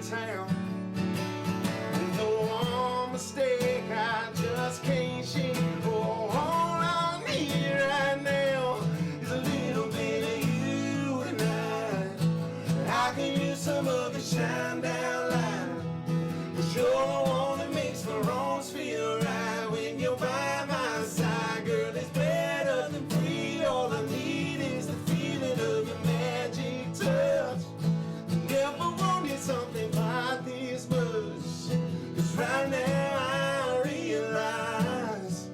town. No one mistake, I just can't shake. Oh, all I need right now is a little bit of you tonight. I can use some of the shine down light. 'Cause you're the one that makes my wrongs feel right. When you're by my side, girl, it's better than free. All I need is the feeling of your magic touch. Never wanted something like this much. 'Cause right now I realize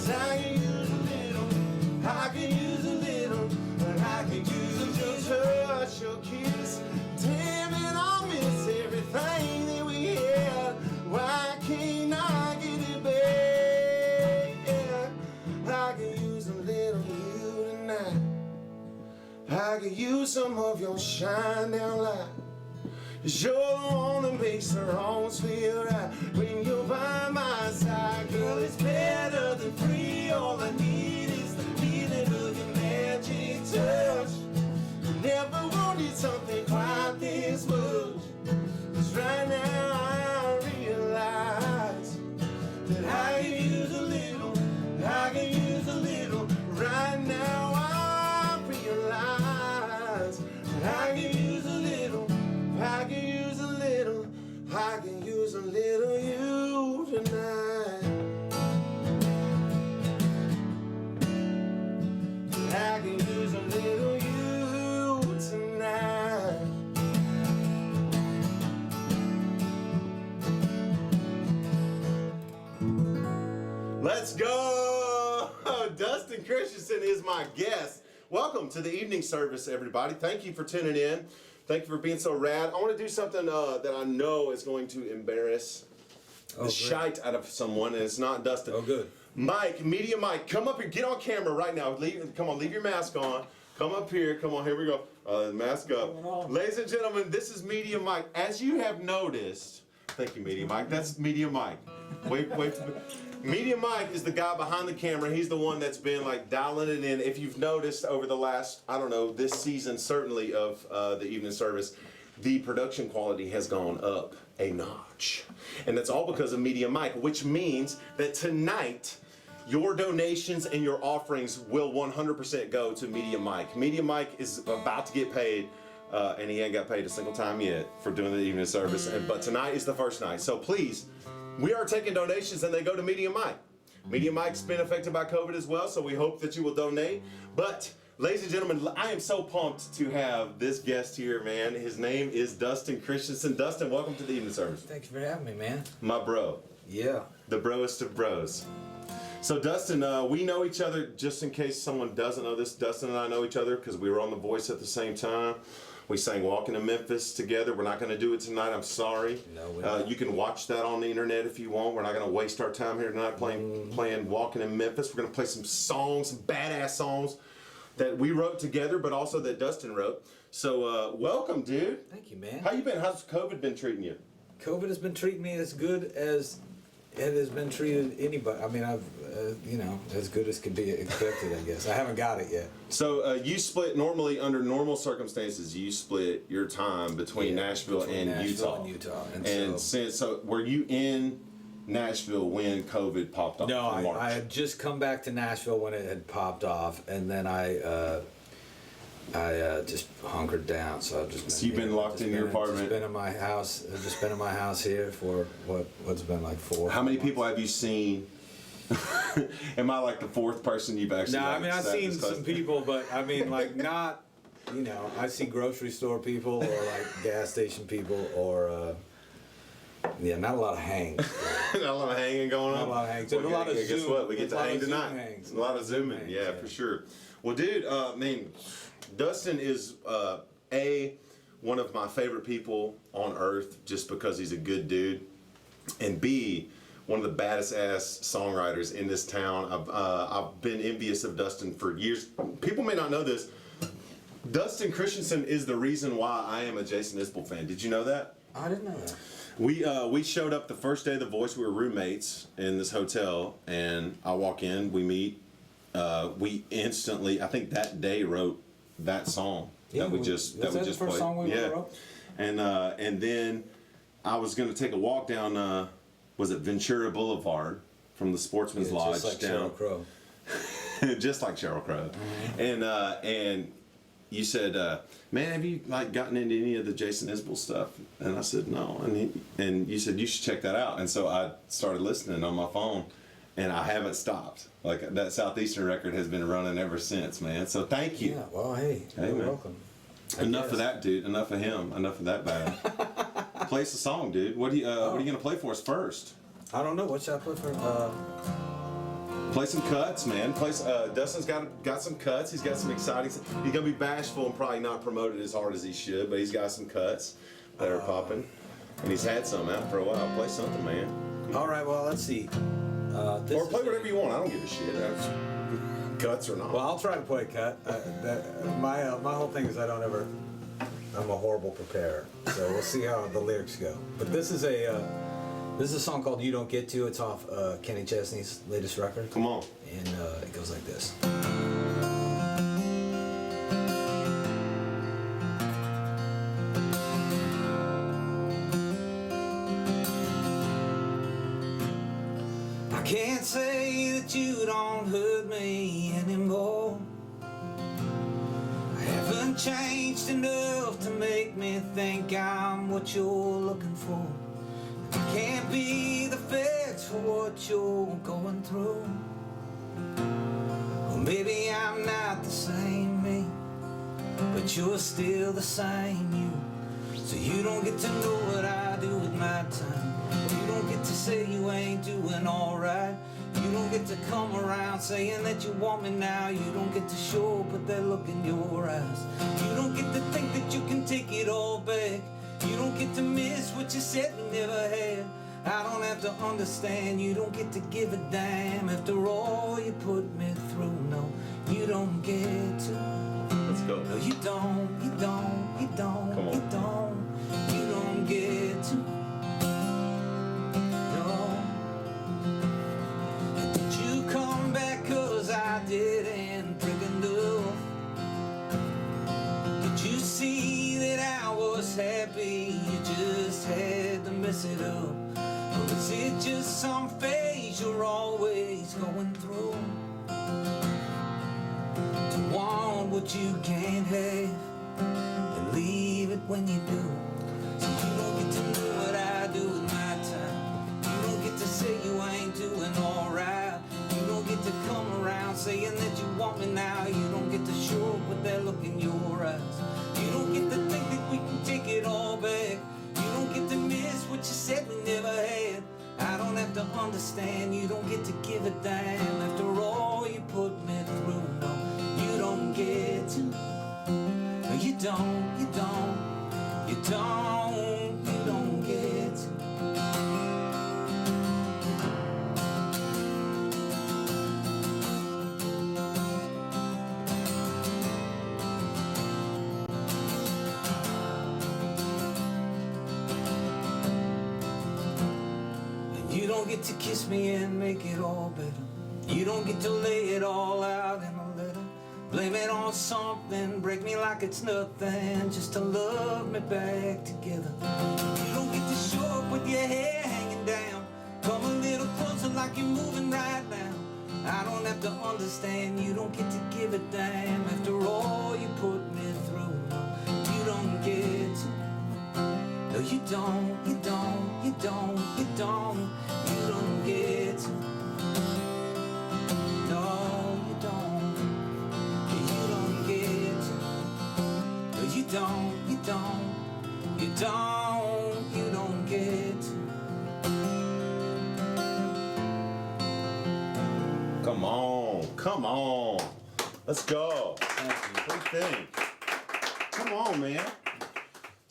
I can use a little, I can use a little, but I can use your touch, your kiss. Damn it, I miss everything that we had. Why can't I get it back? I can use a little of you tonight. I can use some of your shine down light. 'Cause you're the one that makes the wrongs feel right. When you're by my side, girl, it's better than free. All I need is the feeling of your magic touch. Never wanted something quite this much. 'Cause right now I realize that I can use a little, I can use a little. Right now I realize that I can use a little, I can use a little, I can use a little you tonight. I can use a little you tonight. Let's go! Dustin Christiansen is my guest. Welcome to the evening service, everybody. Thank you for tuning in. Thank you for being so rad. I want to do something that I know is going to embarrass the shite out of someone, and it's not Dustin. Oh, good. Mike, Media Mike, come up here. Get on camera right now. Come on, leave your mask on. Come up here. Come on, here we go. Mask up. Ladies and gentlemen, this is Media Mike. As you have noticed, thank you, Media Mike. That's Media Mike. Wait. Media Mike is the guy behind the camera. He's the one that's been like dialing it in. If you've noticed over the last, I don't know, this season certainly of the evening service, the production quality has gone up a notch. And that's all because of Media Mike, which means that tonight your donations and your offerings will 100% go to Media Mike. Media Mike is about to get paid. And he ain't got paid a single time yet for doing the evening service. But tonight is the first night. So please, we are taking donations and they go to Media Mike. Media Mike's been affected by COVID as well, so we hope that you will donate. But, ladies and gentlemen, I am so pumped to have this guest here, man. His name is Dustin Christiansen. Dustin, welcome to the evening service. Thanks for having me, man. My bro. Yeah. The broest of bros. So, Dustin, we know each other, just in case someone doesn't know this. Dustin and I know each other because we were on The Voice at the same time. We sang Walking to Memphis together. We're not going to do it tonight. I'm sorry. No, we're not. You can watch that on the internet if you want. We're not going to waste our time here tonight playing Walking in Memphis. We're going to play some songs, some badass songs that we wrote together, but also that Dustin wrote. So welcome, dude. Thank you, man. How you been? How's COVID been treating you? COVID has been treating me as good as it has been treated anybody. I mean, I've, as good as could be expected, I guess. I haven't got it yet. So you split normally, under normal circumstances, you split your time between Nashville and Utah. And so were you in Nashville when COVID popped off? No, I had just come back to Nashville when it had popped off, and then I just hunkered down. So I've just been, so you've been locked in your apartment. Just been in my house. I've just been in my house here for what's been like 4. How many people have you seen? Am I like the fourth person you've actually? No, I mean I've seen some people, but I mean like not. I see grocery store people or like gas station people or. Not a lot of hangs. Not a lot of hanging going on. Not a lot of hangs. There's a lot of Zoom. Guess what? We get to hang tonight. A lot of zooming. Yeah, for sure. Well, dude, Dustin is one of my favorite people on earth just because he's a good dude, and B, one of the baddest ass songwriters in this town. I've been envious of Dustin for years. People may not know this. Dustin Christiansen is the reason why I am a Jason Isbell fan. Did you know that? I didn't know that. We showed up the first day of The Voice. We were roommates in this hotel, and I walk in, we meet. We instantly, I think that day, wrote that song that we just played. Song we wrote? And then I was going to take a walk down, was it Ventura Boulevard from the Sportsman's Lodge just like down. Sheryl Crow. Just like Sheryl Crow. And you said, man, have you like gotten into any of the Jason Isbell stuff? And I said, no. And you said, you should check that out. And so I started listening on my phone, and I haven't stopped. Like, that Southeastern record has been running ever since, man. So thank you. Yeah, well, hey, you're man. welcome. Enough of that, dude. Enough of him. Enough of that bad. Play us a song, dude. What are you gonna play for us first? I don't know. What should I play for? Play some cuts, man. Dustin's got some cuts. He's got some exciting. He's gonna be bashful and probably not promote it as hard as he should, but he's got some cuts that are popping, and he's had some out for a while. Play something, man. All right. Well, let's see. Or play whatever you want. I don't give a shit. Cuts or not. Well, I'll try to play a cut. My whole thing is I'm a horrible preparer, so we'll see how the lyrics go. But this is a song called "You Don't Get To." It's off Kenny Chesney's latest record. Come on. And it goes like this. I can't say that you don't hurt me anymore. I haven't changed enough to make me think I'm what you're looking for. I can't be the fix for what you're going through. Well, maybe I'm not the same me, but you're still the same you. So you don't get to know what I do with my time. You don't get to say you ain't doing alright. You don't get to come around saying that you want me now. You don't get to show up with that look in your eyes. You don't get to think that you can take it all back. You don't get to miss what you said you never had. I don't have to understand. You don't get to give a damn after all you put me through. No, you don't get to. Let's go. No, you don't. You don't. You don't. Come on. You don't. You don't get to. No. Did you come back 'cause I didn't drink enough? Did you see that I was happy? You just had to mess it up. Or is it just some phase you're always going through? To want what you can't have and leave it when you do. So you don't get to know what I do with my time. You don't get to say you ain't doing alright. You don't get to come around saying that you want me now. You don't get to show up with that look in your eyes. You don't get to think that we can take it all back. You don't get to miss what you said we never had. I don't have to understand. You don't get to give a damn after all you put me through. No, you don't get to. No, you don't. You don't. You don't. You don't get to. You don't get to kiss me and make it all better. You don't get to lay it all out in a letter. Blame it on something, break me like it's nothing, just to love me back together. You don't get to show up with your hair hanging down. Come a little closer like you're moving right now. I don't have to understand. You don't get to give a damn after all you put me through. No, you don't get to. No, you don't, you don't, you don't, you don't, you don't get to. No, you don't, you don't get to. No, you don't, you don't, you don't, you don't get to. Come on. Come on. Let's go. What do you think? Come on, man.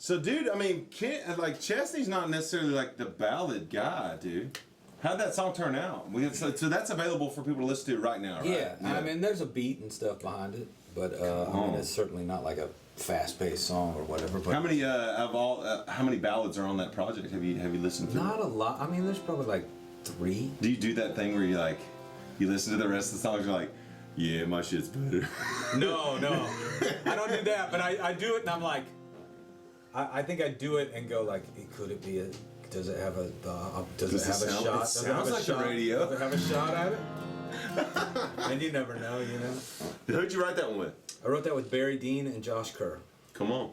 So, dude, I mean, Chesney's not necessarily like the ballad guy, dude. How'd that song turn out? So that's available for people to listen to right now, right? Yeah, I mean, there's a beat and stuff behind it, but I mean, it's certainly not like a fast-paced song or whatever. But How many how many ballads are on that project? Have you listened to? not a lot. I mean, there's probably like 3. Do you do that thing where you listen to the rest of the songs, you're like, yeah, my shit's better. No, I don't do that. But I do it, and I'm like, I think I do it and go like, could it be a? Does it have a? Does it have a shot? It Does it have sounds a like the shot? radio. Does it have a shot at it? And you never know, you know. Who'd you write that one with? I wrote that with Barry Dean and Josh Kerr. Come on.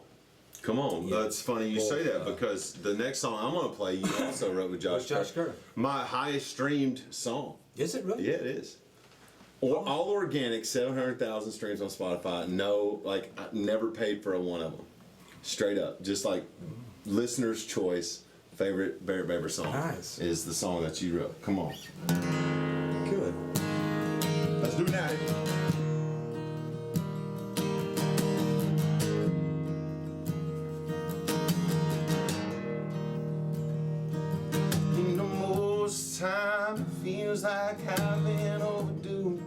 Come on. Yeah. That's funny you say that because the next song I'm going to play you also wrote with Josh Kerr. My highest streamed song. Is it really? Yeah, it is. All organic, 700,000 streams on Spotify. No, like, I never paid for one of them. Straight up. Just like listener's choice, favorite Barrett Baber song. Nice. Is the song that you wrote. Come on. Good. Let's do that. You know, most time it feels like I've been overdue.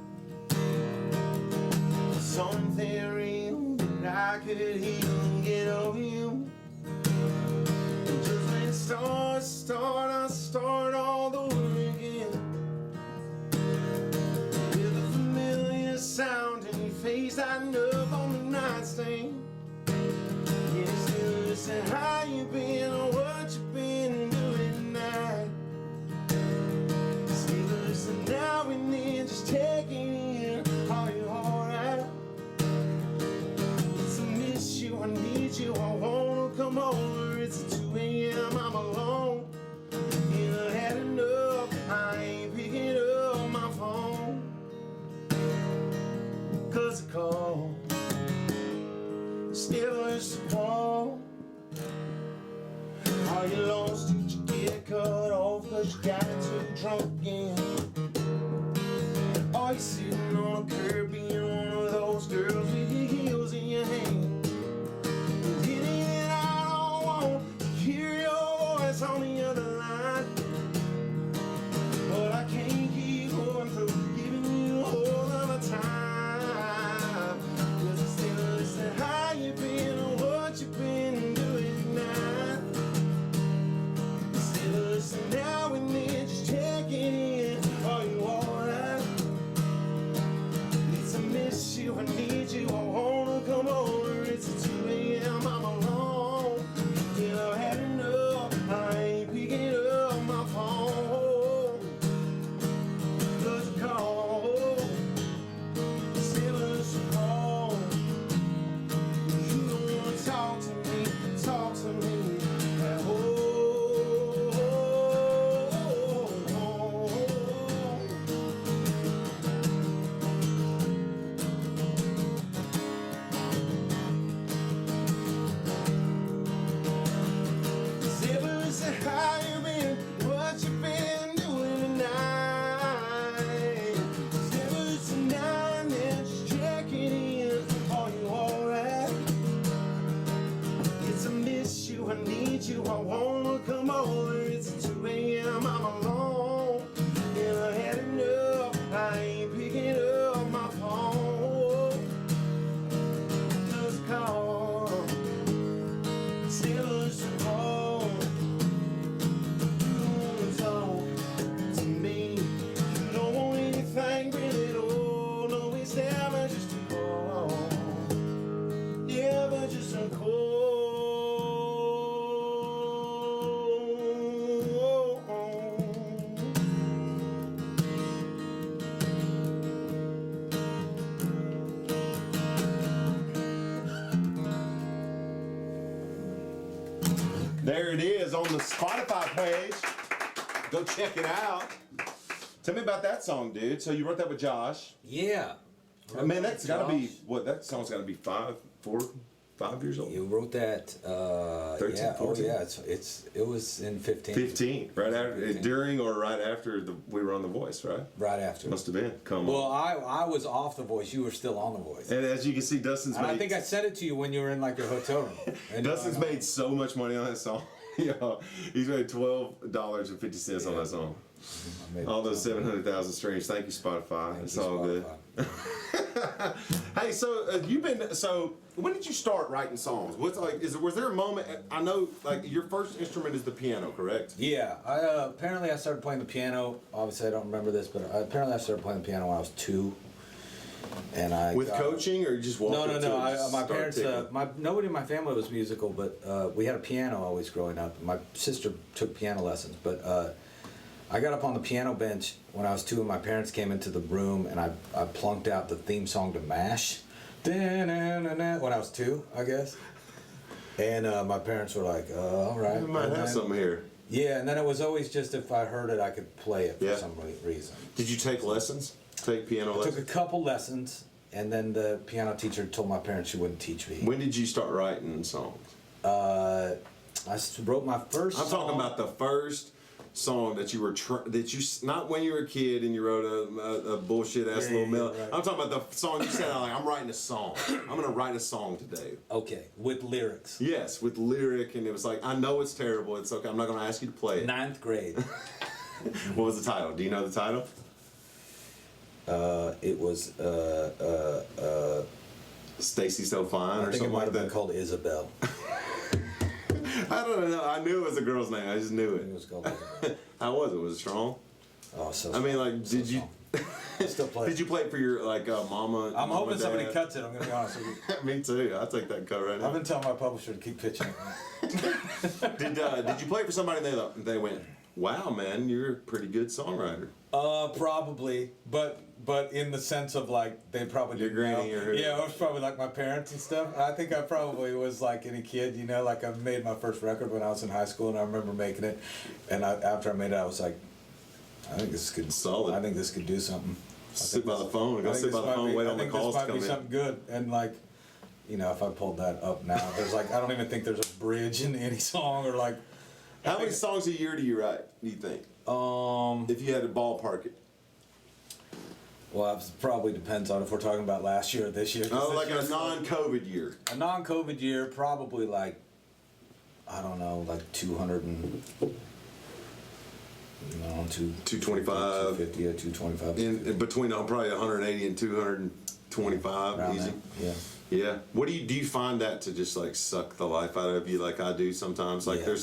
Something real that I could heal and get over you. And just when it starts, I start all over again. With a familiar sound in your face, lighting up on the nightstand. Yeah, still listen, how you been or what you been doing tonight. Still listen now and then, just checking in. Are you alright? It's a miss you, I need you, I wanna come over. It's 2 a.m., I'm alone. Yeah, I had enough, I ain't picking up my phone. 'Cause the call still is the call. Are you lost? Did you get cut off? 'Cause you got too drunk again? Are you sitting on a curb being one of those girls with your heels in your hand? And I don't want to hear your voice on the other line, but I can't keep going through giving you a whole other time. 'Cause I still listen, how you been or what you been doing tonight. Still listen now and then, just checking in. Are you alright? It's a miss you, I need you, I wanna come over. It's 2 a.m., I'm alone. Yeah, I had enough, I ain't picking up my phone. 'Cause the call still is the call. You don't wanna talk to me, talk to me. How you been? What you been doing tonight? Still tonight, and just checking in. Are you alright? It's a miss you, I need you, I wanna come over. It's 2 a.m., I'm alone. And I had enough, I ain't picking up my phone. Just call, still is the call. To me, you don't want anything really at all. No, it's never just a call. Yeah, but just a call. There it is on the Spotify page. Go check it out. Tell me about that song, dude. So you wrote that with Josh. Yeah. Man, that's gotta be Josh. what? That song's gotta be 5 years old. You wrote that. 13, yeah. 14? Oh yeah. It was in 15. 15, right after, 15. during or right after we were on The Voice, right? Right after. Must have been. Come Well, on. I was off The Voice. You were still on The Voice. And as you can see, Dustin's And made. I think I sent it to you when you were in like your hotel room. And Dustin's made so much money on that song. Yeah, he's made $12.50 on that song. All those 700,000 streams. Thank you, Spotify. It's all good. Hey, so you've been. So when did you start writing songs? What's like? Was there a moment? I know, like your first instrument is the piano, correct? Yeah. Apparently I started playing the piano. Obviously I don't remember this, but apparently I started playing the piano when I was 2. And I With got- coaching, or you just walked No, up no, to no. it and just My started parents, taking- nobody in my family was musical, but we had a piano always growing up. My sister took piano lessons, but I got up on the piano bench when I was 2, and my parents came into the room, and I plunked out the theme song to MASH. When I was 2, I guess. And my parents were like, all right. You might And have then- something here. Yeah, and then it was always just if I heard it, I could play it for Yeah. some reason. Did you take lessons? Take piano I took lessons? a couple lessons, and then the piano teacher told my parents she wouldn't teach me. When did you start writing songs? Wrote my first I'm song. talking about the first song that you were not when you were a kid and you wrote a bullshit ass Yeah, little yeah, melody. right. I'm talking about the song you said like I'm writing a song. I'm gonna write a song today. Okay, with lyrics. Yes, with lyric, and it was like I know it's terrible. It's okay. I'm not gonna ask you to play it. 9th grade. What was the title? Do you know the title? It was, Stacy So Fine I or think it something might like have been that. called Isabel. I don't know. I knew it was a girl's name. I just knew I think it it. was called Isabel. How was it? Was it strong? Oh, so I mean, like, so did you? strong. I still play. Did you play it for your like mama? I'm mama, hoping somebody dad? cuts it, I'm going to be honest with you. Me too. I'll take that cut right I've now. been telling my publisher to keep pitching it. Did you play for somebody and they went, wow, man, you're a pretty good songwriter? Probably, but in the sense of like they probably Your didn't know. granny or who? Yeah, it was probably like my parents and stuff. I think I probably was like any kid, you know, like I made my first record when I was in high school, and I remember making it, and after I made it, I was like, I think this could Solid. I think this could do something. Sit by the phone. Go sit by the phone. Wait on the calls to I think come this might be in. something good, and like, you know, if I pulled that up now, there's like I don't even think there's a bridge in any song or like. How many songs a year do you write? Do you think? If you had to ballpark it. Well, it probably depends on if we're talking about last year or this year. 'cause Oh, this like a year's- non-COVID year. A non-COVID year, probably like, I don't know, like 200 and, 225. 250, yeah, 225. In between probably 180 and 225, around easy. there, yeah. Yeah. What do you find that to just like suck the life out of you like I do sometimes? Like Yeah.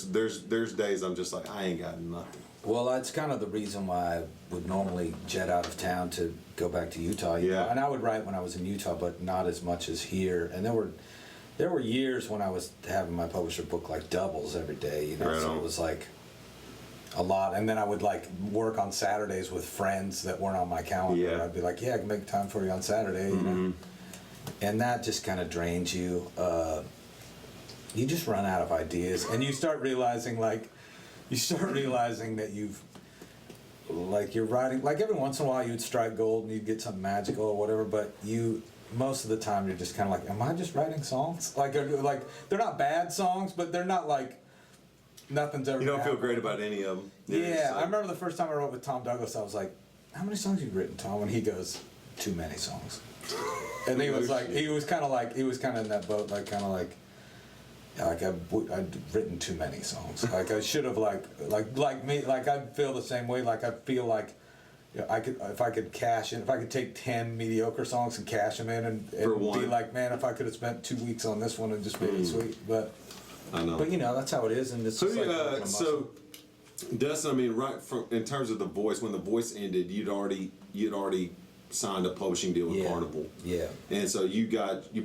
there's days I'm just like I ain't got nothing. Well, that's kind of the reason why I would normally jet out of town to go back to Utah. You know? Yeah. And I would write when I was in Utah, but not as much as here. And there were years when I was having my publisher book like doubles every day, you know, Right so on. it was like a lot. And then I would like work on Saturdays with friends that weren't on my calendar. Yeah. I'd be like, yeah, I can make time for you on Saturday, you know. And that just kind of drains you. You just run out of ideas, and you start realizing that you're writing, like every once in a while you'd strike gold and you'd get something magical or whatever, but most of the time you're just kind of like, am I just writing songs? Like they're not bad songs, but they're not like nothing's ever. You don't feel happened. great about any of them. Yeah, I remember the first time I wrote with Tom Douglas, I was like, how many songs have you written, Tom? And he goes, too many songs. And he was like, he was kind of in that boat, like I'd written too many songs. Like I should have like I feel the same way. Like I feel like if I could take 10 mediocre songs and cash them in and For be one. like, man, if I could have spent 2 weeks on this one and just made it sweet. But I know. you know, that's how it is, and it's So, just like working a muscle. so Dustin, I mean, right from in terms of The Voice, when The Voice ended, you'd already signed a publishing deal with Yeah. Carnival. Yeah. And so you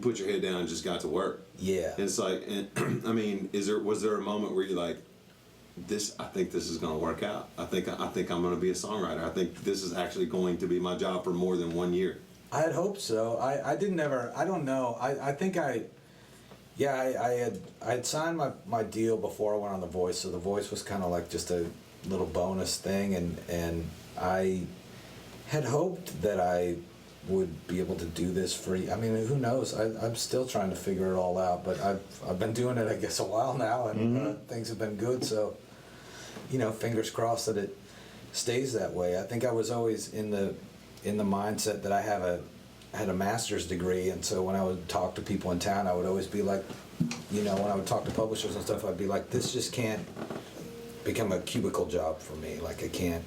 put your head down and just got to work. Yeah. And it's like, and, I mean, was there a moment where you're like, I think this is going to work out. I think I'm going to be a songwriter. I think this is actually going to be my job for more than 1 year. I had hoped so. I didn't ever. I don't know. I think I had signed my deal before I went on The Voice, so The Voice was kind of like just a little bonus thing, and I had hoped that I would be able to do this free. I mean, who knows? I'm still trying to figure it all out, but I've been doing it, I guess, a while now, and things have been good. So, you know, fingers crossed that it stays that way. I think I was always in the mindset that I had a master's degree, and so when I would talk to people in town, I would always be like, you know, when I would talk to publishers and stuff, I'd be like, this just can't become a cubicle job for me. Like it can't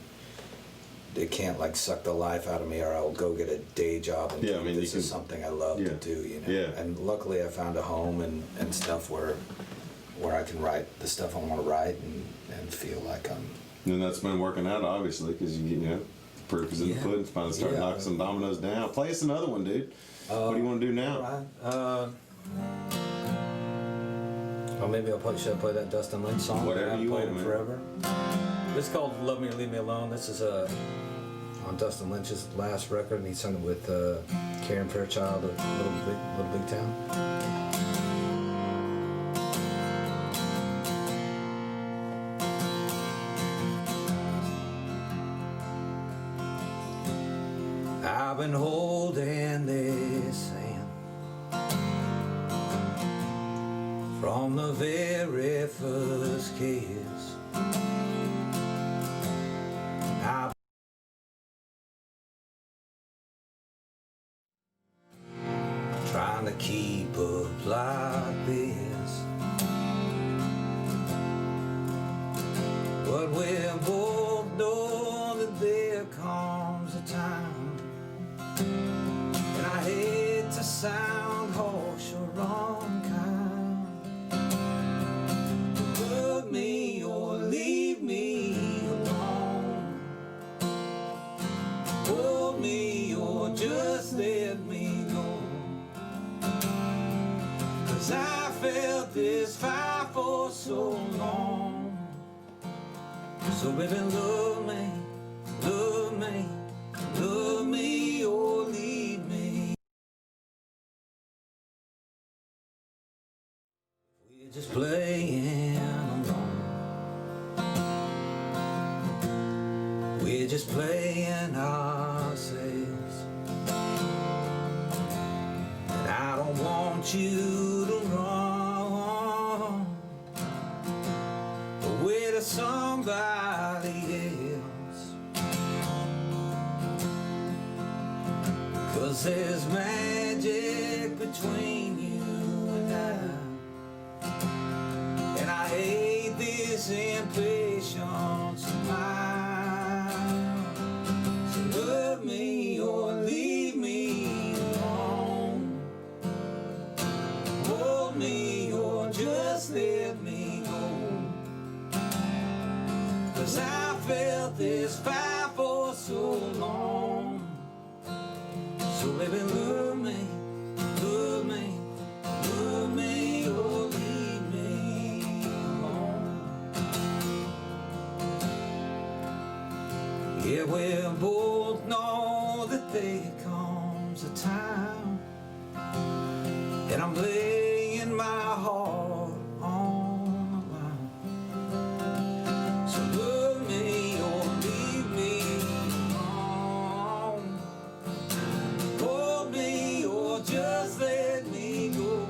like suck the life out of me, or I'll go get a day job and Yeah, I mean, this is something I love to do, you know. Yeah. And luckily I found a home and stuff where I can write the stuff I want to write and feel like I'm. And that's been working out, obviously, because you know. Proof is in the pudding. It's finally starting knocking some dominoes down. Play us another one, dude. What do you want to do now? Right. Or maybe should I play that Dustin Lynch song? Whatever you want, man. Forever. This is called "Love Me or Leave Me Alone." This is on Dustin Lynch's last record, and he sung it with Karen Fairchild of Little Big Town. I've been holding this hand from the very first kiss. I've trying to keep up like this, but we both know that there comes a time. And I hate to sound harsh or wrong kind. Love me or leave me alone. Hold me or just let me go. 'Cause I felt this fire for so long. So baby, love me, love me, love me or leave me. We're just playing alone. We're just playing ourselves. And I don't want you to run away to somebody else. 'Cause there's magic between you and I hate this impatience of mine. So love me or leave me alone. Hold me or just let me go. 'Cause I felt this fire for so long. So baby, love me, love me, love me or leave me alone. Yeah, we both know that there comes a time, and I'm laying my heart on the line. So love me or leave me alone. Hold me or just let me go.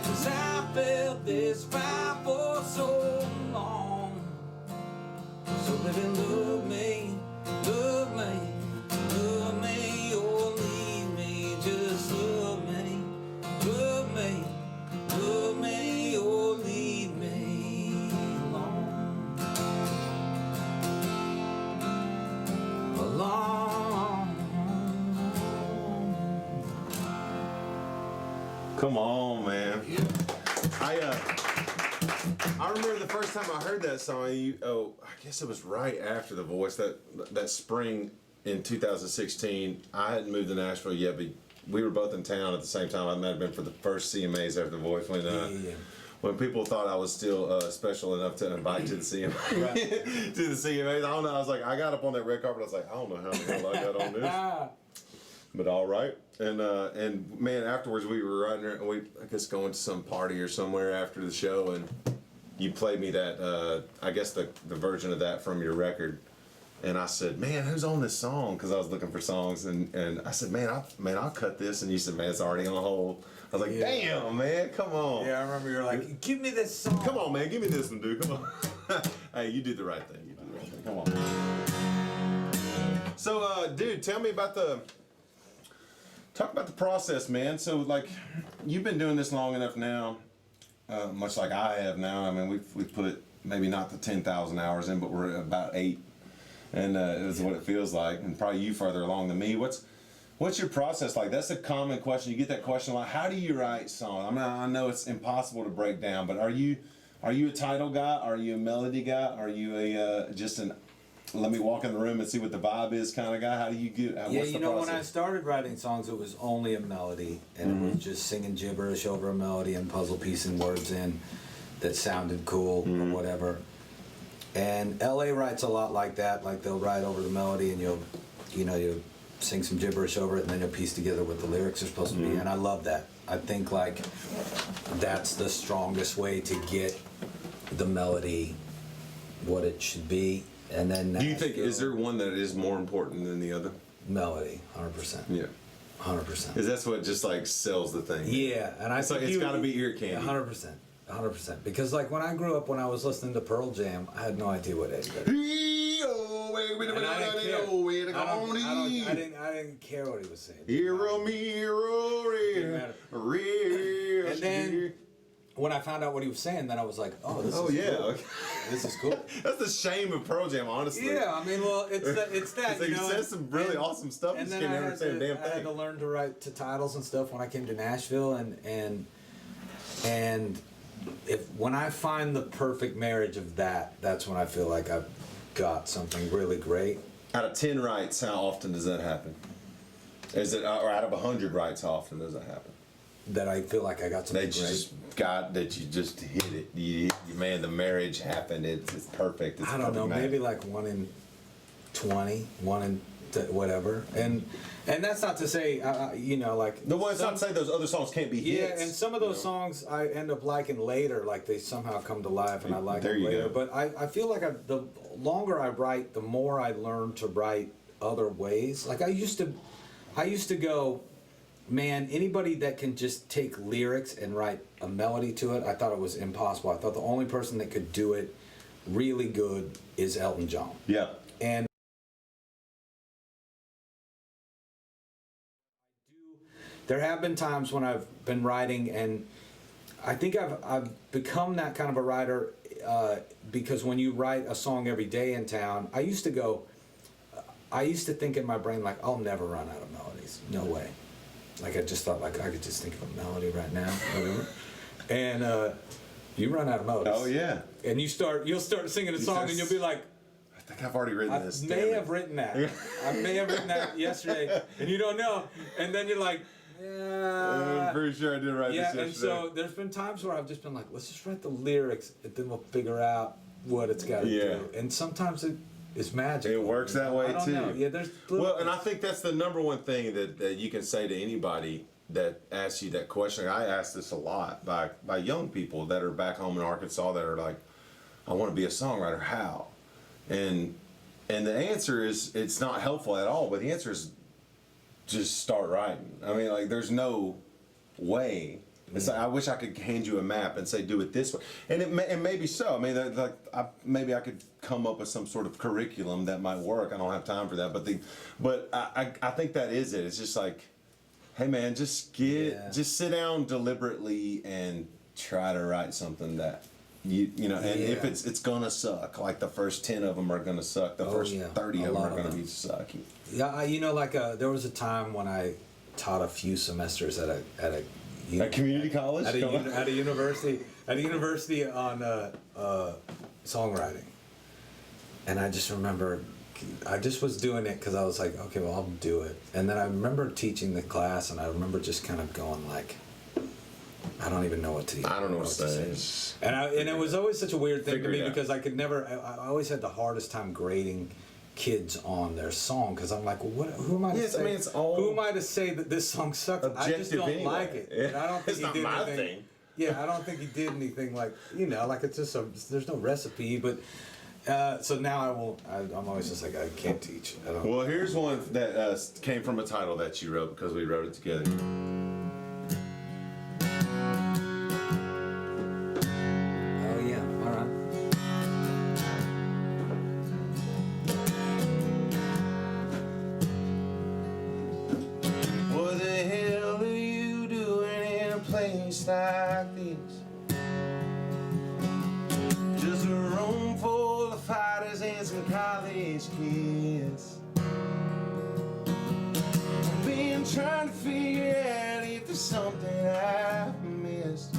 'Cause I felt this fire for so long. So baby, love me, love me, love me or leave me. Just love me, love me, love me or leave me alone. Alone. Come on, man. I remember the first time I heard that song. I guess it was right after The Voice. That spring in 2016. I hadn't moved to Nashville yet, but we were both in town at the same time. I might have been for the first CMAs after The Voice when people thought I was still special enough to invite to the CMA to the CMAs. I don't know. I was like, I got up on that red carpet. I was like, I don't know how the hell I got on this. But all right, and man, afterwards we were riding there, and I guess going to some party or somewhere after the show, and you played me that I guess the version of that from your record, and I said, man, who's on this song? Because I was looking for songs, and I said, man, I'll cut this, and you said, man, it's already on hold. I was like, damn, man, come on. Yeah, I remember you were like, give me this song. Come on, man, give me this one, dude. Come on. Hey, you did the right thing. You did the right thing. Come on. So, dude, tell me about Talk about the process, man. So, like, you've been doing this long enough now, much like I have now. I mean, we've put maybe not the 10,000 hours in, but we're about 8, and is what it feels like. And probably you further along than me. What's your process like? That's a common question. You get that question a lot. How do you write songs? I mean, I know it's impossible to break down, but are you a title guy? Are you a melody guy? Are you just an let me walk in the room and see what the vibe is kind of guy? How do you get? Yeah, what's you the know, process? when I started writing songs, it was only a melody, and it was just singing gibberish over a melody and puzzle piecing words in that sounded cool or whatever. And LA writes a lot like that. Like they'll write over the melody, and you'll sing some gibberish over it, and then you'll piece together what the lyrics are supposed to be. And I love that. I think like that's the strongest way to get the melody what it should be. And then Do you think is there one that is more important than the other? melody? 100%. Yeah. 100%. Because that's what just like sells the thing. Yeah, and It's like it's got to be ear candy. 100%. 100%. Because like when I grew up, when I was listening to Pearl Jam, I had no idea what anybody. And I didn't care what he was saying. Hero, Didn't matter. real. And then when I found out what he was saying, then I was like, oh, this is yeah. cool. Okay. This is cool. That's the shame of Pearl Jam, honestly. Yeah, I mean, well, it's that, It's like you he know. says some really and- awesome stuff. You And just then can't understand a damn I had thing. to learn to write to titles and stuff when I came to Nashville, and when I find the perfect marriage of that, that's when I feel like I've got something really great. Out of 10 writes, how often does that happen? Is it, or out of 100 writes, how often does that happen? That I feel like I got something That you great. just hit it. You, man, the marriage happened. It's perfect. It's I don't know, perfect match. maybe like 1 in 20, 1 in whatever, and that's not to say, like The one, it's not to say those other songs can't be yeah, hits. and some of those songs I end up liking later, like they somehow come to life, and I like There them you later. go. But I feel like the longer I write, the more I learn to write other ways. Like I used to go, man, anybody that can just take lyrics and write a melody to it, I thought it was impossible. I thought the only person that could do it really good is Elton John. Yeah. And there have been times when I've been writing, and I think I've become that kind of a writer because when you write a song every day in town, I used to think in my brain, like, I'll never run out of melodies. No way. Like, I just thought, like, I could just think of a melody right now, whatever. And you run out of melodies. Oh, yeah. And you'll start singing a song, and you'll be like, I think I've already written I this. may damn it. have written that. I may have written that yesterday, and you don't know. And then you're like, yeah. I'm pretty sure I did write Yeah, this yesterday. and so there's been times where I've just been like, let's just write the lyrics, and then we'll figure out what it's got to Yeah. do. And sometimes it's magic. It works that way I don't too. know. Yeah, there's little Well, and I things. think that's the number one thing that you can say to anybody that asks you that question. I ask this a lot by young people that are back home in Arkansas that are like, I want to be a songwriter. How? And the answer is, it's not helpful at all. But the answer is, just start writing. I mean, like, there's no way. It's like, I wish I could hand you a map and say, do it this way. And it may be so. I mean, maybe I could come up with some sort of curriculum that might work. I don't have time for that. But I think that is it. It's just like, hey man, just sit down deliberately and try to write something that and if it's gonna suck. Like the first 10 of them are gonna suck. The first 30 of them are gonna be sucky. Yeah, there was a time when I taught a few semesters at a community college? at a university on songwriting, and I just remember I just was doing it because I was like, okay, well, I'll do it. And then I remember teaching the class, and I remember just kind of going like, I don't even know what to. I don't know what to say. And it was always such a weird thing to Figure it me out. because I could never. I always had the hardest time grading kids on their song because I'm like, well, who am I to Yes, say? I mean, it's all who am I to say that this song sucks? I just objective don't anyway. like it. Yeah. And I don't think It's he not did my anything. thing. Yeah, I don't think he did anything like like it's just there's no recipe. But so now I won't. I'm always just like I can't teach. I don't. Well, here's one that came from a title that you wrote because we wrote it together. Oh yeah, all right. What the hell are you doing in a place like this? Just a room full of fighters and some college kids. I've been trying to figure out if there's something I've missed.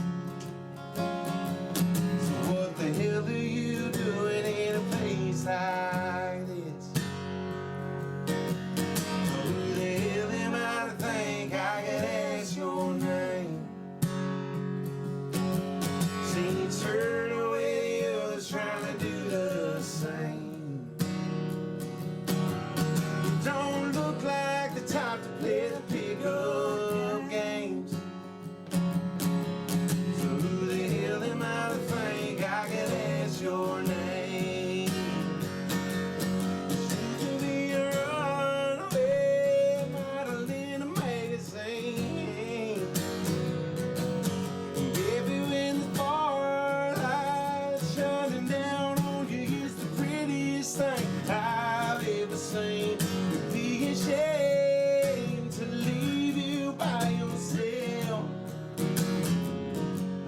So what the hell are you doing in a place like this? shining down on you is the prettiest thing I've ever seen. It'd be a shame to leave you by yourself.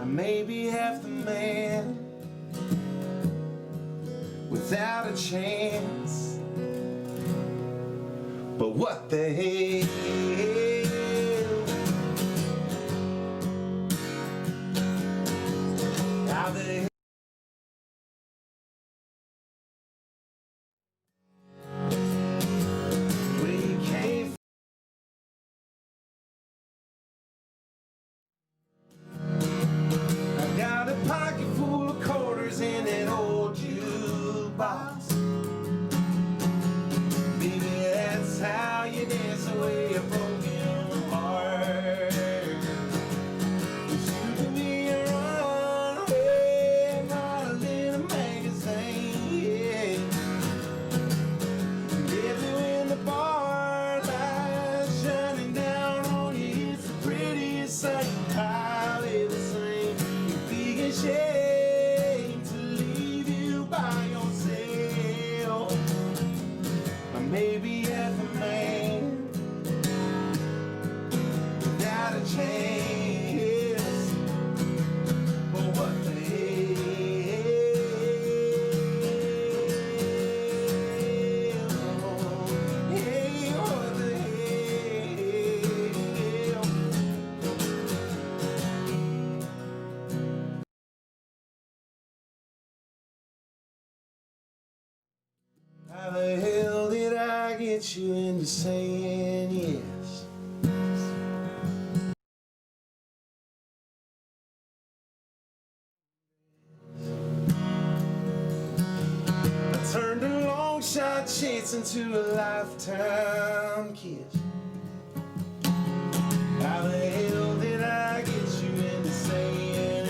I may be half the man without a chance, but what the hell? How the hell? Where you came from? I got a pocket full of quarters in an old jukebox. Baby, that's how you dance away a broken heart. You can be a runaway model in a magazine, yeah. Baby, when the bar lights shining down on you, it's the prettiest sight I've ever seen. It'd be a shame to leave you by yourself. Or maybe half a man without a chance. But what the hell? Hey, what the hell? How the hell did I get you into saying yes? I turned a long shot chance into a lifetime kiss. How the hell did I get you into saying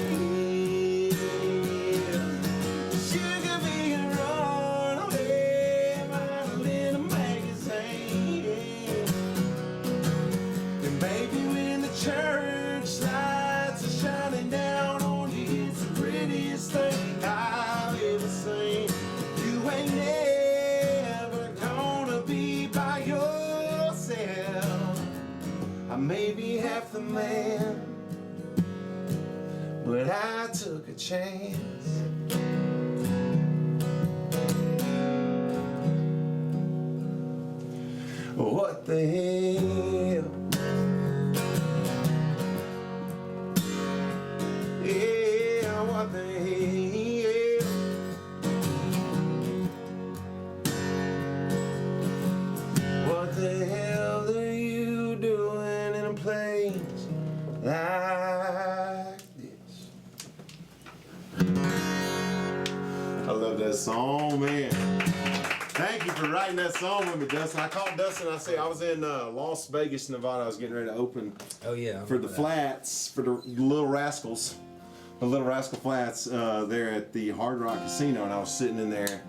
yes? Sugar be a runaway model in a magazine. And baby, when the church lights are shining down on you, it's the prettiest thing I've ever seen. You ain't never gonna be by yourself. I may be half the man, but I took a chance. What the hell? Yeah, what the hell? What the hell are you doing in a place like this? I love that song, man. Thank you for writing that song with me, Dustin. I called Dustin. I said I was in Las Vegas, Nevada. I was getting ready to open Oh yeah. for the Flats, for the Little Rascals, the Little Rascal Flats there at the Hard Rock Casino, and I was sitting in there,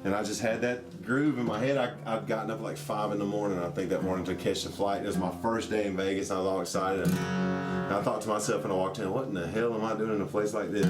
and I just had that groove in my head. I'd gotten up like 5 in the morning, I think that morning, to catch the flight. It was my first day in Vegas. I was all excited. And I thought to myself when I walked in, what in the hell am I doing in a place like this?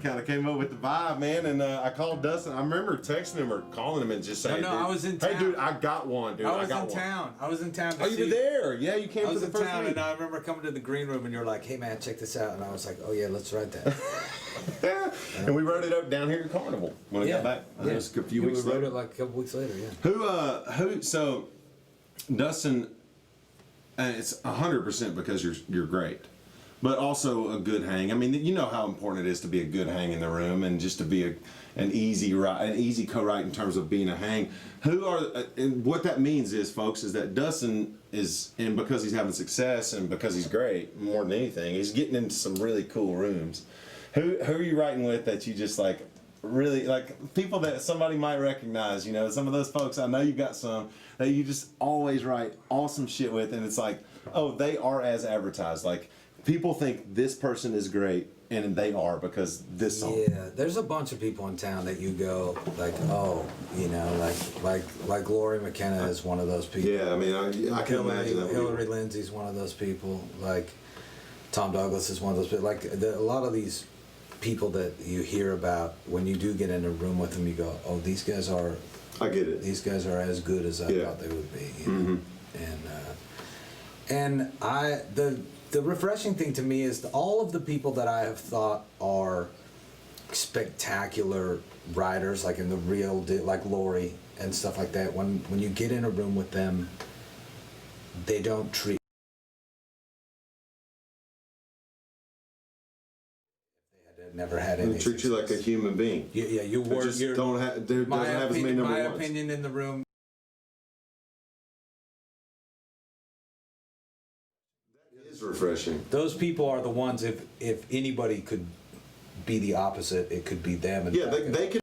Kind of came up with the vibe, man, and I called Dustin. I remember texting him or calling him and just saying, No, I was in hey, town. dude, I got one, dude. I was got in one. town. I was in town. To Oh, you were see- there? Yeah, you came I for was the in first town, week. and I remember coming to the green room, and you're like, "Hey, man, check this out." And I was like, "Oh yeah, let's write that." And we wrote it up down here at Carnival when I got back. It was a few We weeks wrote later. it like a couple weeks later. Yeah. So Dustin, and it's 100% because you're great, but also a good hang. I mean, you know how important it is to be a good hang in the room, and just to be an easy co-write in terms of being a hang. And what that means is, folks, is that Dustin is, and because he's having success and because he's great, more than anything, he's getting into some really cool rooms. Who are you writing with that you just like? Really, like people that somebody might recognize, you know, some of those folks, I know you've got some that you just always write awesome shit with, and it's like, oh, they are as advertised. Like, people think this person is great, and they are, because this song. Yeah, there's a bunch of people in town that you go like, oh, you know, like Lori McKenna is one of those people. Yeah, I mean, I can imagine that. Hillary Lindsay's one of those people. Like, Tom Douglas is one of those. But like a lot of these people that you hear about, when you do get in a room with them, you go, "Oh, these guys are." I get it. These guys are as good as I thought they would be. You know? And the refreshing thing to me is all of the people that I have thought are spectacular writers, like in the real deal, like Lori and stuff like that. When you get in a room with them, they don't treat. Never had any. They treat you like a human being. Yeah, you work. Just don't have. There doesn't have as many number my ones. opinion in the room. It is refreshing. Those people are the ones. If anybody could be the opposite, it could be them. And Yeah, they can.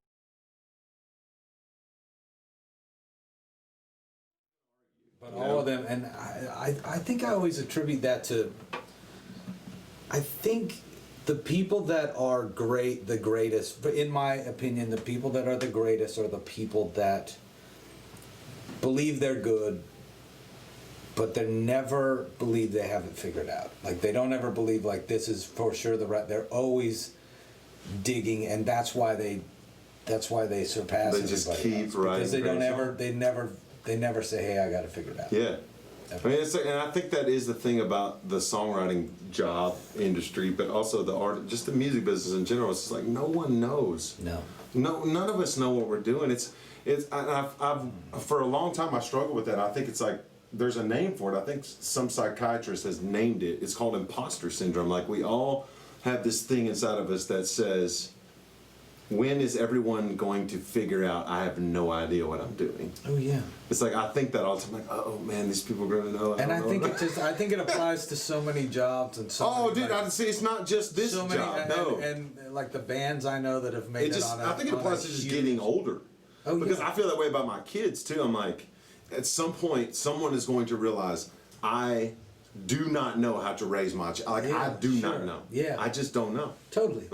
But all of them, and I think I always attribute that to. I think the people that are great, the greatest, but in my opinion, the people that are the greatest are the people that believe they're good, but they never believe they have it figured out. Like they don't ever believe like this is for sure the right. They're always digging, and that's why they surpass. They just everybody keep else, writing. because they never say, "Hey, I got to figure it out." Yeah. I mean, and I think that is the thing about the songwriting job industry, but also the art, just the music business in general. It's just like no one knows. No, none of us know what we're doing. I've for a long time I struggled with that. I think it's like there's a name for it. I think some psychiatrist has named it. It's called imposter syndrome. Like we all have this thing inside of us that says, when is everyone going to figure out I have no idea what I'm doing? Oh yeah. It's like I think that all the time. Like, oh man, these people are going to know. And I think it applies to so many jobs and so. Oh, many, dude, like, I see. It's not just this so job. many, No, and like the bands I know that have made it on. I think it applies to just getting older. Oh, because yeah. I feel that way about my kids too. I'm like, at some point, someone is going to realize I do not know how to raise my child. Like I do not know. Yeah. I just don't know. Totally.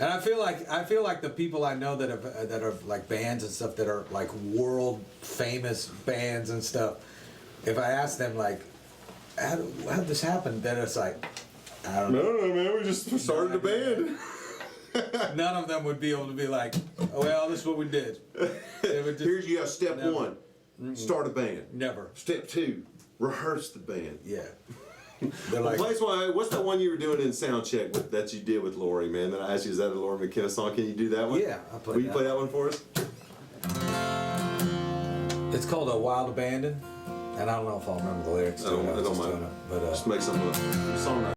And I feel like the people I know that are like bands and stuff that are like world famous bands and stuff. If I ask them like, how'd this happen? Then it's like, I don't know. No, man. We just started a band. None of them would be able to be like, oh, well, this is what we did. They would just, Here's step never. one: start a band. Never. Step two: rehearse the band. Yeah. They're like, What's that one you were doing in sound check that you did with Lori, man? That I asked you, is that a Lori McKenna song? Can you do that one? Yeah, I'll play Will you that. play that one for us? it's called A Wild Abandon, and I don't know if I'll remember the lyrics to it. I was just doing it, but Just make some song.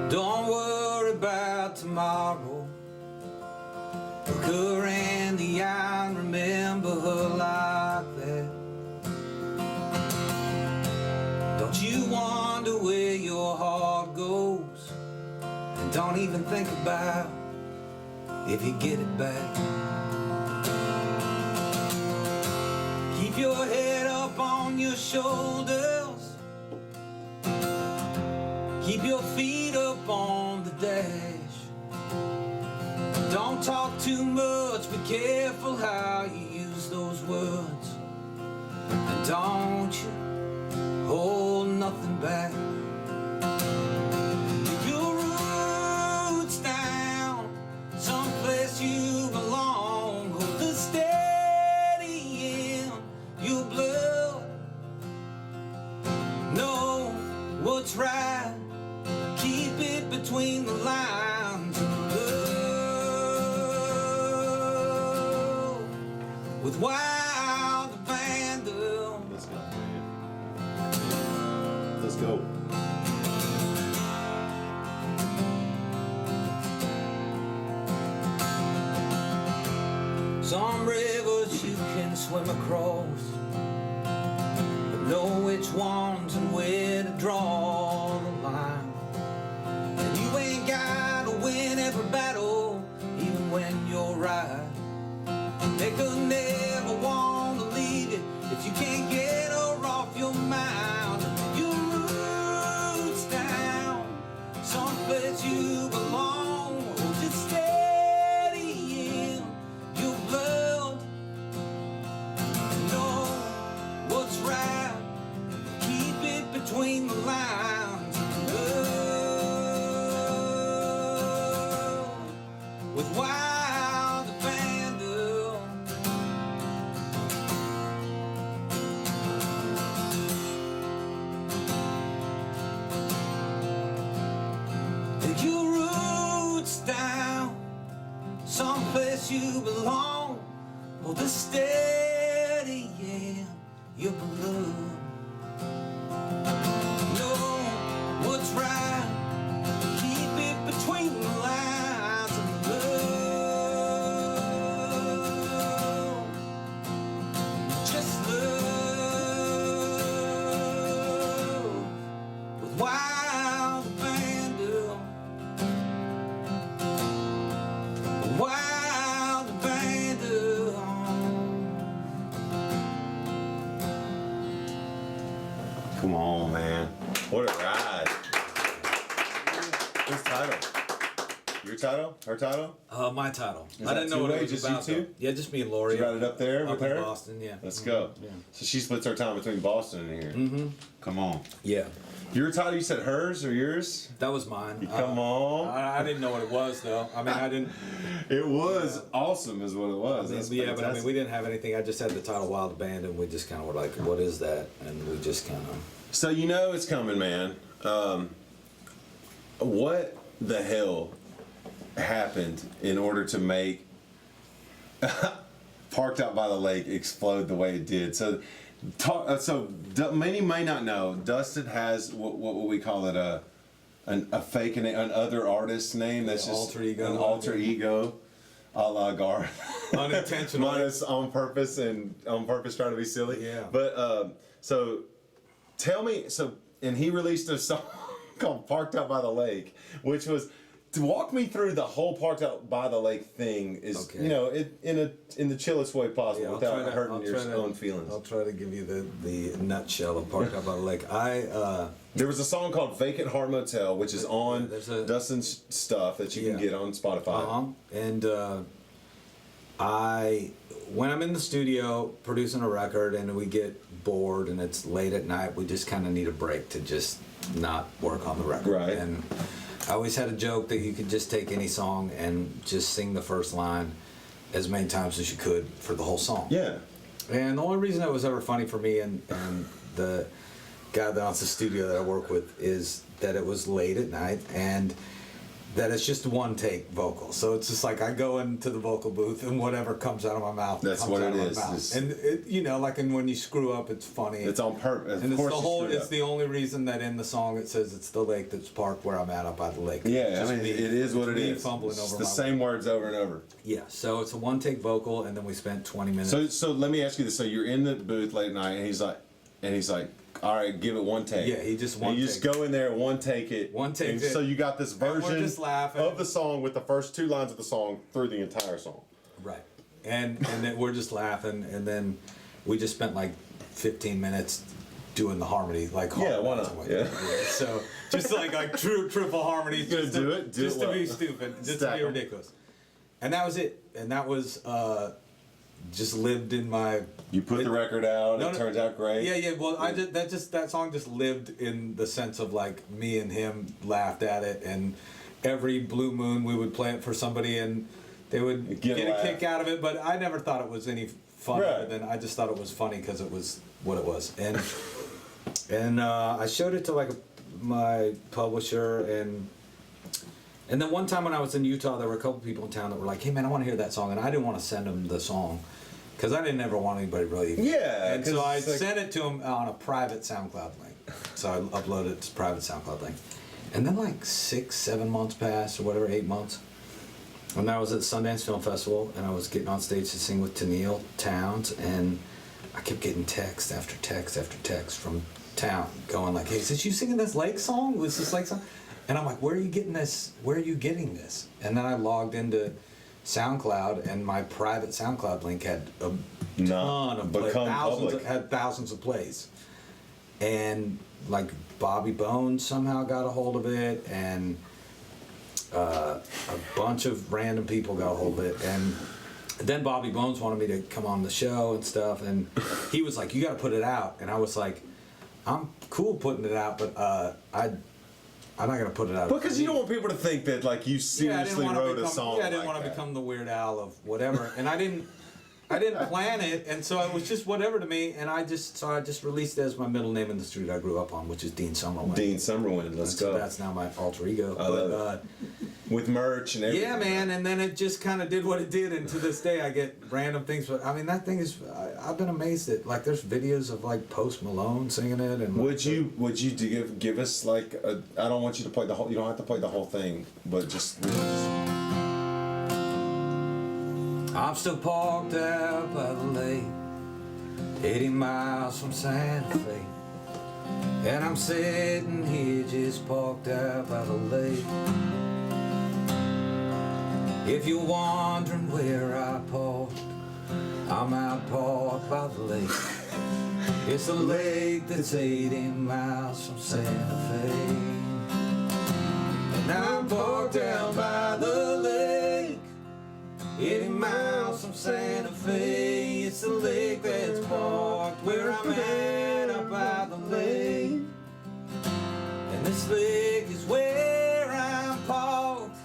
Don't worry about tomorrow. Look her in the eye and remember her like that. Don't you wonder where your heart goes? And don't even think about if you get it back. Keep your head up on your shoulders. Keep your feet up on the dash. Don't talk too much, be careful how you use those words. And don't you hold nothing back. Keep your roots down, someplace you belong. Hold the steady in your blood. Know what's right. Keep it between the lines of love with wild abandon. Let's go, man. Let's go. Some rivers you can swim across, but know which ones and where to draw the line. And you ain't gotta win every battle, even when you're right. They could never wanna leave you if you can't get her off your mind. Your roots down, someplace you belong. Hold it steady don't hold it steady, yeah, your blood. Know what's right, keep it between the lines of love. Just love with wild abandon. Wild abandon. Come on, man. What a ride. Whose title? Your title? Her title? My title. Is I that didn't know what two-way, it was just about. you two? though. Yeah, just me and Lori. You got it up there with in her? Boston, yeah. Let's go. Yeah. So she splits her time between Boston and here. Mm-hmm. Come on. Yeah. Your title, you said hers or yours? That was mine. Come on. I didn't know what it was though. I mean, I didn't. It was awesome, is what it was. That's Yeah, but I mean, fantastic. we didn't have anything. I just had the title Wild Abandon. We just kind of were like, what is that? And we just kind of. So you know it's coming, man. What the hell happened in order to make Parked Out by the Lake explode the way it did? So, many may not know. Dustin has what we call it a fake name, an other artist's name. That's just alter ego. an alter ego, a la Garth. Unintentional. Minus on purpose and on purpose trying to be silly. Yeah. But so tell me, and he released a song called "Parked Out by the Lake," which was. To walk me through the whole Parked Out by the Lake thing is, Okay. you know, in the chillest way possible Yeah, without hurting your own feelings. I'll try to give you the nutshell of Parked Out by the Lake. There was a song called "Vacant Heart Motel," which is on There's a- Dustin's stuff that you can Yeah. get on Spotify. And when I'm in the studio producing a record and we get bored and it's late at night, we just kind of need a break to just not work on the record. Right. And I always had a joke that you could just take any song and just sing the first line as many times as you could for the whole song. Yeah. And the only reason that was ever funny for me and the guy that owns the studio that I work with is that it was late at night and that it's just one take vocal. So it's just like I go into the vocal booth and whatever comes out of my mouth That's comes what out it of is. my mouth. It's- And it, you know, like, and when you screw up, it's funny. It's on purpose. And Of it's course the you whole. screwed It's up. the only reason that in the song it says it's the lake that's parked where I'm at up by the lake. Yeah, Just I mean, me- it is what it me is. fumbling It's over the my same words over and over. Yeah. So it's a one take vocal, and then we spent 20 minutes. So let me ask you this: so you're in the booth late night, and he's like, all right, give it one take. Yeah, he just one And you just take. go in there, one take it. One take and it. So you got this And we're version just laughing. of the song with the first two lines of the song through the entire song. Right. And then we're just laughing, and then we just spent like 15 minutes doing the harmony, like Yeah, why harmonizing not? with it. Yeah. So just like triple harmonies, Gonna just do to, it? Do just it to well. be stupid, just Stack to be 'em. ridiculous. And that was it. And that was just lived in my. You put the record out, No, it no. turns out great. Yeah, yeah. Well, that song just lived in the sense of like me and him laughed at it, and every blue moon we would play it for somebody, and they would Get a get a laugh. kick out of it. But I never thought it was any fun. Right. Other than I just thought it was funny because it was what it was, and I showed it to like my publisher, and then one time when I was in Utah, there were a couple people in town that were like, "Hey man, I want to hear that song," and I didn't want to send them the song. Because I didn't ever want anybody really. Yeah, And so 'cause I it's like- sent it to him on a private SoundCloud link. So I uploaded it to private SoundCloud link. And then like 6-7 months passed or whatever, 8 months. And I was at Sundance Film Festival and I was getting on stage to sing with Tennille Towns, and I kept getting text after text after text from town going like, "Hey, is this you singing this Lake song? Was this Lake song?" And I'm like, "Where are you getting this? Where are you getting this?" And then I logged into SoundCloud, and my private SoundCloud link had a ton of plays, become thousands, public. had thousands of plays, and like Bobby Bones somehow got a hold of it, and a bunch of random people got a hold of it, and then Bobby Bones wanted me to come on the show and stuff, and he was like, "You got to put it out," and I was like, "I'm cool putting it out, but I'm not gonna put it out." Because you don't want people to think that like you seriously wrote a song. Yeah, I didn't like want to that. become the Weird Al of whatever, and I didn't plan it, and so it was just whatever to me, and I just released it as my middle name in the street I grew up on, which is Dean Summerlin. Dean Summerwind, let's So go. that's now my alter ego. I love But with merch and everything. Yeah, man, and then it just kind of did what it did, and to this day I get random things. But I mean, that thing is, I've been amazed at, like, there's videos of like Post Malone singing it, and Would you give us like a? I don't want you to play the whole. You don't have to play the whole thing, but just. I'm still parked out by the lake, 80 miles from Santa Fe. And I'm sitting here just parked out by the lake. If you're wondering where I parked, I'm out parked by the lake. It's a lake that's 80 miles from Santa Fe. And I'm parked down by the lake, 80 miles from Santa Fe. It's a lake that's parked where I'm at, up by the lake. And this lake is where I'm parked,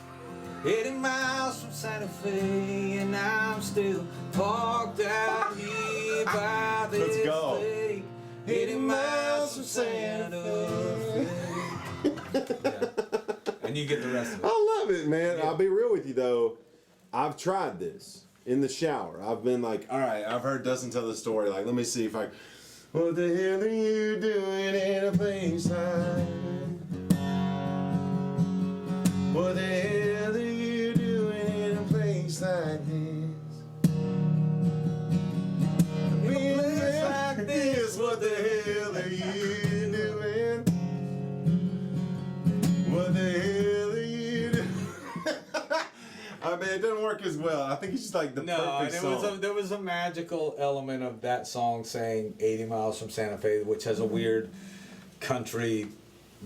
80 miles from Santa Fe. And I'm still parked out here by this lake, 80 miles from Santa Fe. Yeah. And you get the rest of it. I love it, man. Yeah. I'll be real with you though. I've tried this in the shower. I've been like, all right, I've heard Dustin tell the story. Like, let me see if I. What the hell are you doing in a place like? What the hell are you doing in a place like this? In a place like this, what the hell are you doing? What the hell are you doing? I mean, it doesn't work as well. I think it's just like the perfect song. There was a magical element of that song saying 80 miles from Santa Fe, which has a weird country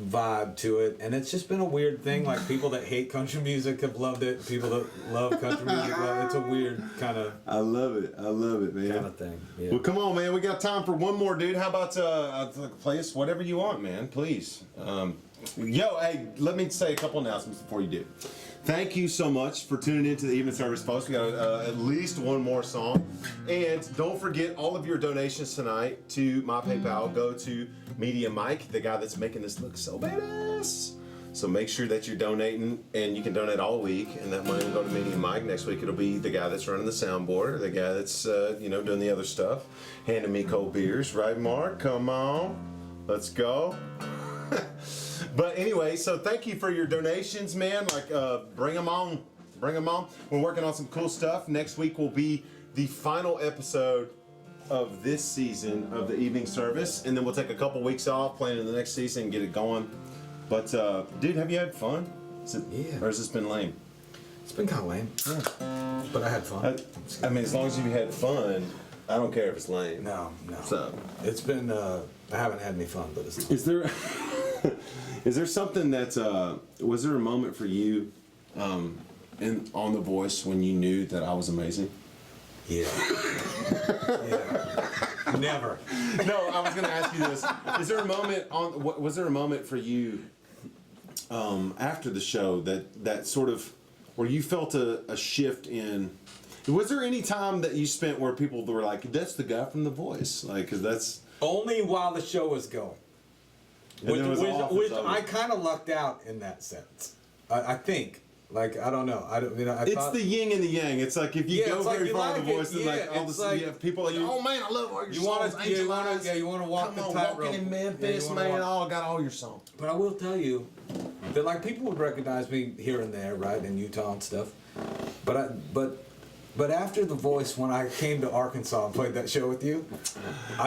vibe to it. And it's just been a weird thing. Like, people that hate country music have loved it. People that love country music love it. It's a weird kind of... I love it, man. Kind of thing. Yeah. Well, come on, man. We got time for one more, dude. How about play us whatever you want, man? Please. Yo, hey, let me say a couple announcements before you do. Thank you so much for tuning into the evening service, folks. We got at least one more song. And don't forget all of your donations tonight to my PayPal. Go to Media Mike, the guy that's making this look so badass. So make sure that you're donating, and you can donate all week, and that money will go to Media Mike. Next week it'll be the guy that's running the soundboard, the guy that's doing the other stuff, handing me cold beers, right, Mark? Come on, let's go. But anyway, so thank you for your donations, man. Like, bring them on. We're working on some cool stuff. Next week will be the final episode of this season of the evening service, and then we'll take a couple weeks off, planning the next season, and get it going. But dude, have you had fun? Yeah. Or has this been lame? It's been kind of lame. Yeah. But I had fun. I mean, as long as you had fun, I don't care if it's lame. No. So It's been, I haven't had any fun, but it's... Is there is there something that was there a moment for you on The Voice when you knew that I was amazing? Yeah. Never. No, I was going to ask you this. Is there a moment was there a moment for you after the show that sort of where you felt a shift in? Was there any time that you spent where people were like, "That's the guy from The Voice," like, because that's only while the show was going. Which I kind of lucked out in that sense. I think. Like, I don't know. It's the yin and the yang. It's like if you go very far in The Voice, and like all this, you have people like, oh man, I love all your songs. You want to walk the tightrope. Walking in Memphis, man. I got all your songs. But I will tell you that, like, people would recognize me here and there, right, in Utah and stuff. But after The Voice, when I came to Arkansas and played that show with you,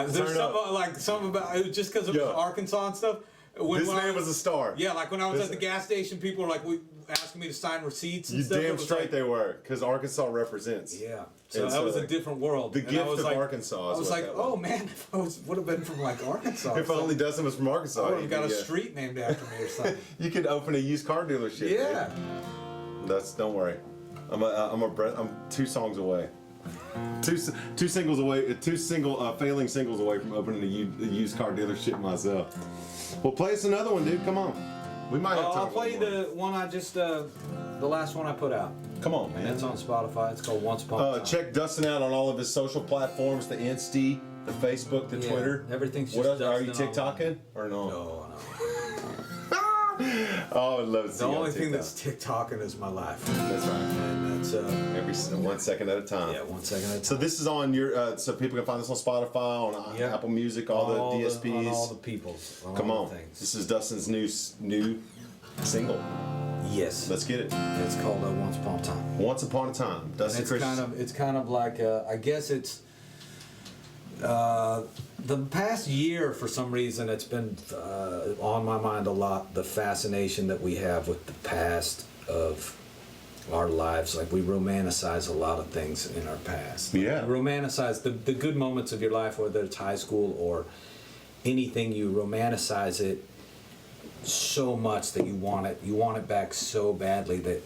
there's something about it, just because it was Arkansas and stuff. This man was a star. Yeah, like when I was at the gas station, people were like asking me to sign receipts and stuff. You damn straight they were, because Arkansas represents. Yeah. So that was a different world. The gift of Arkansas. I was like, oh man, if I would have been from like Arkansas. If only Dustin was from Arkansas. I would have got a street named after me or something. You could open a used car dealership. Yeah. Don't worry. I'm 2 songs away. Two singles away. Failing singles away from opening a used car dealership myself. Well, play us another one, dude. Come on. We might have time. I'll play the one I just, the last one I put out. Come on, man. It's on Spotify. It's called Once Upon a Time. Check Dustin out on all of his social platforms: the Insta, the Facebook, the Twitter. Everything's just. What else? Are you Dustin TikToking or no? No. Oh, I'd love to see The you on only thing TikTok. that's TikToking is my life. That's right. And that's Every 1 second at a time. yeah, 1 second at a time. So this is on your, so people can find this on Spotify, on Yeah. Apple Music, all the DSPs. on all the peoples. Come all on, the things. this is Dustin's new single. Yes. Let's get it. It's called Once Upon a Time. Once Upon a Time, And Dustin it's Christiansen. kind of like I guess it's the past year for some reason it's been on my mind a lot. The fascination that we have with the past of our lives, like we romanticize a lot of things in our past. Yeah. We romanticize the good moments of your life, whether it's high school or anything. You romanticize it so much that you want it back so badly that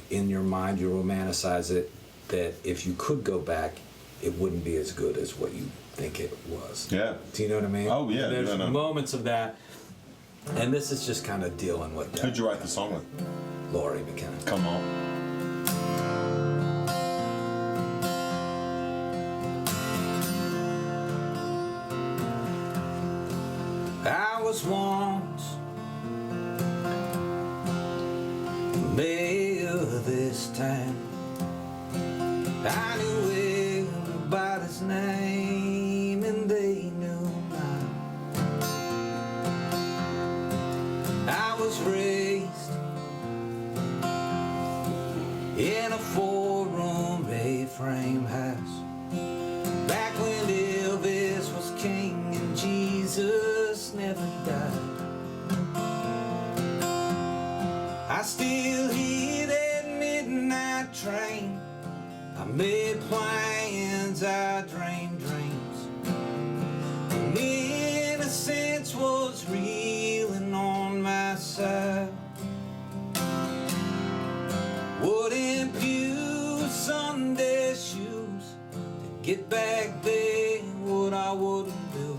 in your mind you romanticize it, that if you could go back it wouldn't be as good as what you think it was. Yeah. Do you know what I mean? Oh, yeah, There's I know. moments of that, and this is just kind of dealing with that. Who'd you write the song with? Laurie McKenna. Come on. I was once the mayor of this town. I knew everybody's name and they knew mine. I was raised in a 4-room A-frame house, back when Elvis was king and Jesus never died. I still hear that midnight train. I made plans, I dreamed dreams, and innocence was reeling on my side. Wouldn't pew Sunday shoes to get back there what I wouldn't do.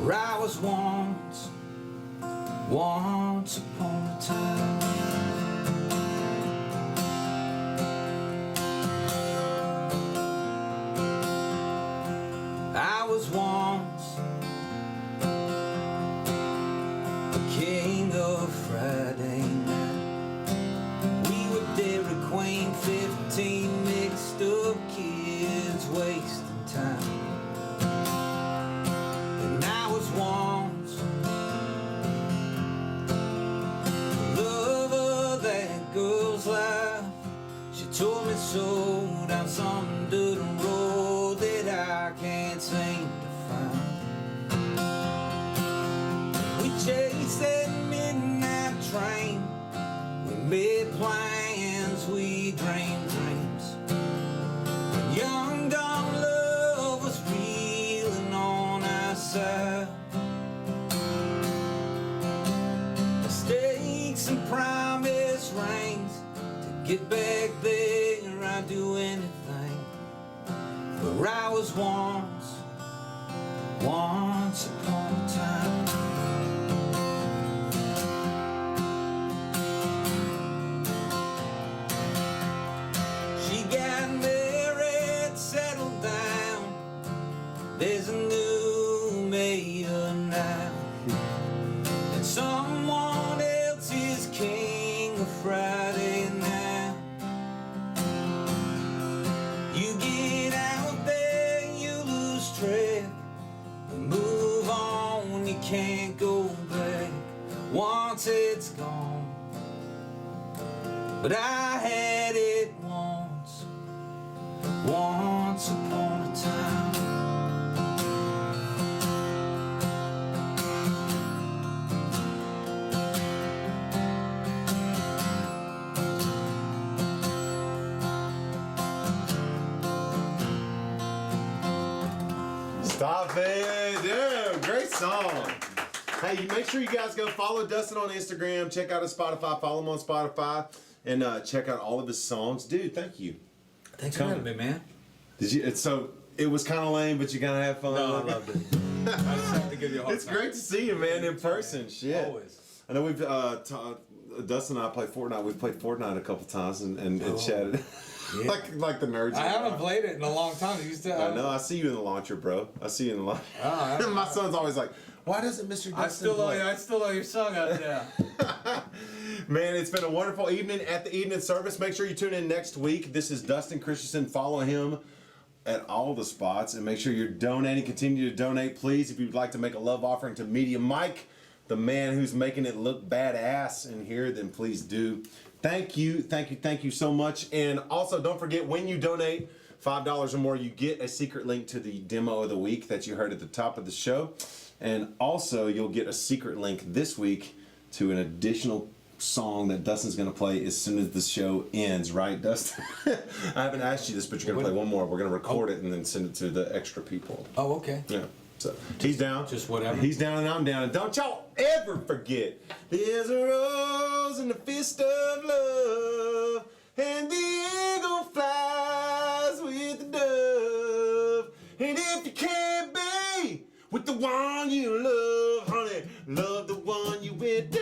Where I was once upon a time. I was once the king of Friday night. We were Dairy Queen, 15 mixed up kids wasting time. And I was once the love of that girl's life. She told me so down some dirt road that I can't seem to find. We chased that midnight train. We made plans, we dreamed dreams. When young dumb love was reeling on our side. Mistakes and promise rings. To get back there, I'd do anything. Where I was once upon a time. She got married, settled down. There's a new mayor now, and someone else is king of Friday night. You get out there, you lose track, and move on, you can't go back. Once it's gone, but I had it once upon a time. Stop it. Yeah, great song. Hey, make sure you guys go follow Dustin on Instagram, check out his Spotify, follow him on Spotify, and check out all of his songs. Dude, thank you. Thanks for having me, man. Did you? It was kind of lame, but you kind of had fun. No, I loved it. I just have to give you a hard It's time. great to see you, man, in person. Shit. Always. I know we've Dustin and I play Fortnite. We've played Fortnite a couple times and chatted. Yeah. like the nerds. I haven't played it in a long time. You used to. I know. I see you in the launcher, bro. I see you in the launcher. Oh, My son's always like, Why doesn't Mr. Dustin I still owe your song out there. Man, it's been a wonderful evening at the evening service. Make sure you tune in next week. This is Dustin Christiansen. Follow him at all the spots, and make sure you're donating. Continue to donate, please. If you'd like to make a love offering to Media Mike, the man who's making it look badass in here, then please do. Thank you so much. And also, don't forget, when you donate $5 or more, you get a secret link to the demo of the week that you heard at the top of the show. And also, you'll get a secret link this week to an additional song that Dustin's going to play as soon as the show ends, right, Dustin? I haven't asked you this, but you're going to play one more. We're going to record it and then send it to the extra people. Oh, okay. Yeah. So he's down. Just whatever. He's down and I'm down. And don't y'all ever forget, there's a rose in the fist of love, and the eagle flies with the dove. And if you can't be with the one you love, honey, love the one you with.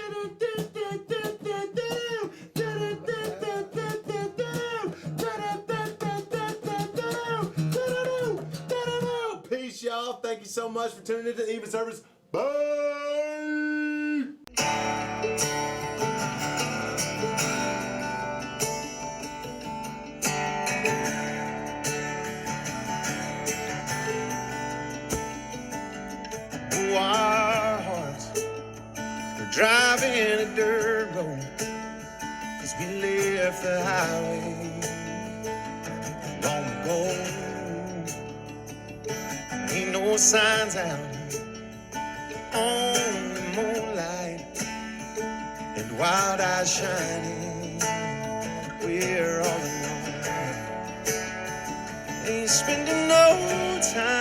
Peace, y'all. Thank you so much for tuning in to the Even Service. Bye. Our hearts were driving a dirt road as we left the highway long ago. Ain't no signs out, only moonlight and wild eyes shining. We're all alone, ain't spending no time.